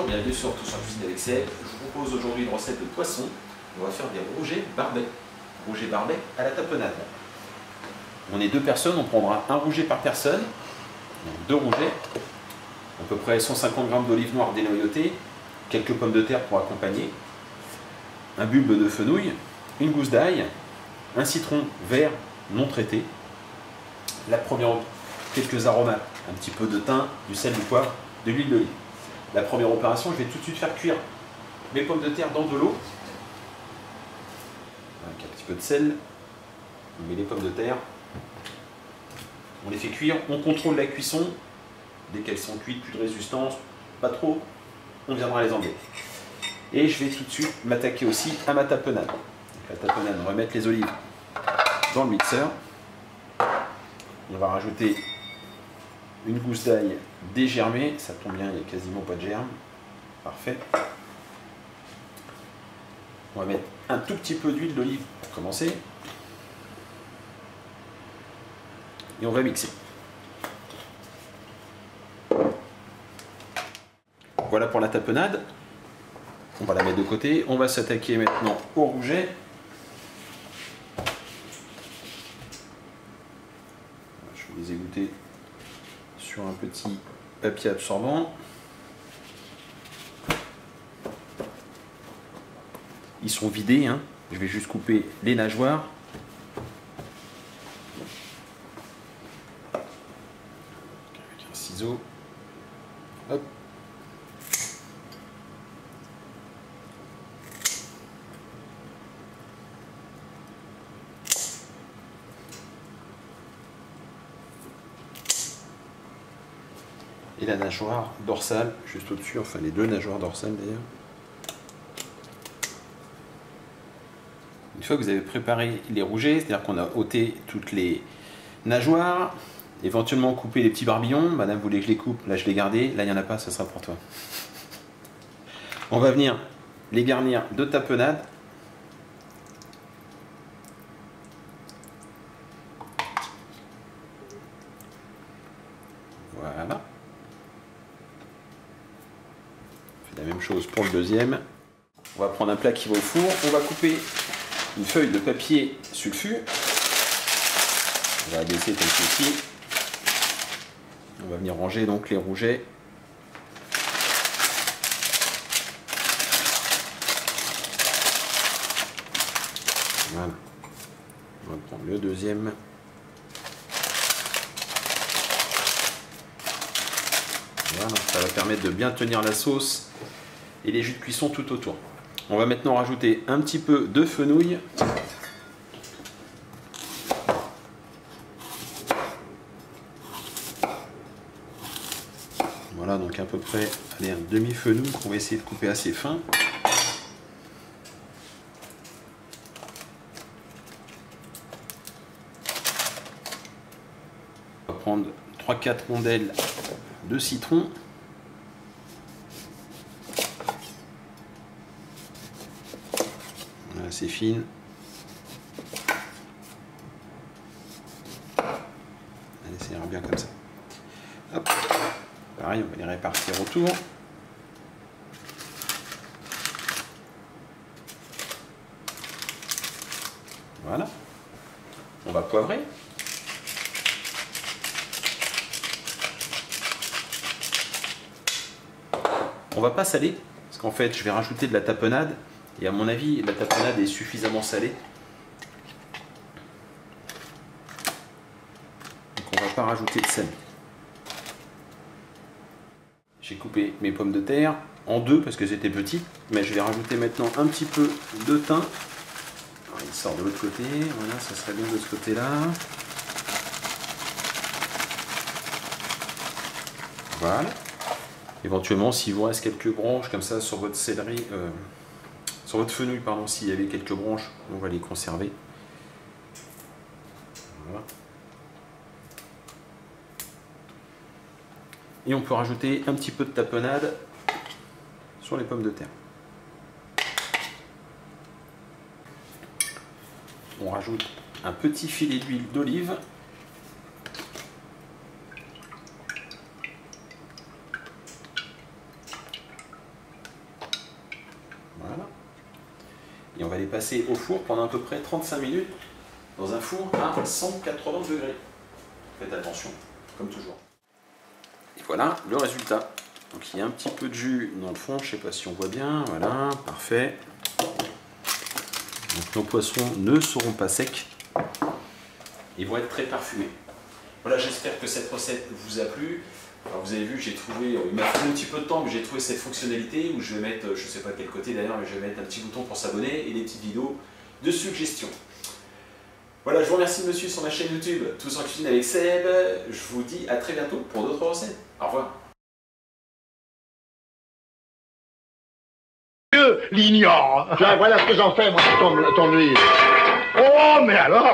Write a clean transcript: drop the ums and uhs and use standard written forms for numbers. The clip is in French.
bienvenue sur Tout sur Cuisine avec CL. Je vous propose aujourd'hui une recette de poisson. On va faire des rougets barbets. Rougets barbets à la tapenade. On est deux personnes, on prendra un rouget par personne. Donc deux rougets, à peu près 150 g d'olive noire dénoyautée, quelques pommes de terre pour accompagner, un bulbe de fenouil, une gousse d'ail, un citron vert non traité, la première, quelques aromates, un petit peu de thym, du sel, du poivre, de l'huile d'olive. La première opération, je vais tout de suite faire cuire mes pommes de terre dans de l'eau, avec un petit peu de sel. On met les pommes de terre, on les fait cuire, on contrôle la cuisson. Dès qu'elles sont cuites, plus de résistance, pas trop, on viendra les enlever. Et je vais tout de suite m'attaquer aussi à ma tapenade. Donc la tapenade, on va mettre les olives dans le mixeur. On va rajouter une gousse d'ail dégermée, ça tombe bien, il n'y a quasiment pas de germe. Parfait. On va mettre un tout petit peu d'huile d'olive pour commencer. Et on va mixer. Voilà pour la tapenade. On va la mettre de côté. On va s'attaquer maintenant au rouget. Je vais les égoutter sur un petit papier absorbant. Ils sont vidés, hein. Je vais juste couper les nageoires. Avec un ciseau. Hop. Et la nageoire dorsale, juste au-dessus, enfin les deux nageoires dorsales d'ailleurs. Une fois que vous avez préparé les rougets, c'est-à-dire qu'on a ôté toutes les nageoires, éventuellement coupé les petits barbillons, madame voulait que je les coupe, là je l'ai gardé, là il n'y en a pas, ça sera pour toi. On va venir les garnir de tapenade. Voilà. La même chose pour le deuxième. On va prendre un plat qui va au four. On va couper une feuille de papier sulfu. On va abaisser comme ceci. On va venir ranger donc les rougets. Voilà. On va prendre le deuxième. Voilà, ça va permettre de bien tenir la sauce et les jus de cuisson tout autour. On va maintenant rajouter un petit peu de fenouil. Voilà, donc à peu près allez, un demi-fenouil qu'on va essayer de couper assez fin. On va prendre 3-4 rondelles de citron. Voilà, c'est fine. Allez, ça ira bien comme ça. Hop. Pareil, on va les répartir autour. Voilà. On va poivrer. On va pas saler, parce qu'en fait je vais rajouter de la tapenade, et à mon avis la tapenade est suffisamment salée. Donc on va pas rajouter de sel. J'ai coupé mes pommes de terre en deux parce que c'était petit, mais je vais rajouter maintenant un petit peu de thym. Alors, il sort de l'autre côté, voilà, ça serait bien de ce côté-là. Voilà. Éventuellement, s'il vous reste quelques branches comme ça sur votre céleri, sur votre fenouil, pardon, s'il y avait quelques branches, on va les conserver. Voilà. Et on peut rajouter un petit peu de tapenade sur les pommes de terre. On rajoute un petit filet d'huile d'olive. passer au four pendant à peu près 35 minutes dans un four à 180 degrés. Faites attention, comme toujours. Et voilà le résultat. Donc il y a un petit peu de jus dans le fond, je ne sais pas si on voit bien, voilà, parfait. Donc nos poissons ne seront pas secs. Ils vont être très parfumés. Voilà, j'espère que cette recette vous a plu. Alors vous avez vu, j'ai trouvé, il m'a fallu un petit peu de temps, mais j'ai trouvé cette fonctionnalité où je vais mettre, je ne sais pas quel côté d'ailleurs, mais je vais mettre un petit bouton pour s'abonner et des petites vidéos de suggestions. Voilà, je vous remercie de me suivre sur ma chaîne YouTube Tous en cuisine avec Seb. Je vous dis à très bientôt pour d'autres recettes. Au revoir. L'ignore. Voilà ce que j'en fais, moi, ton nuit. Oh, mais alors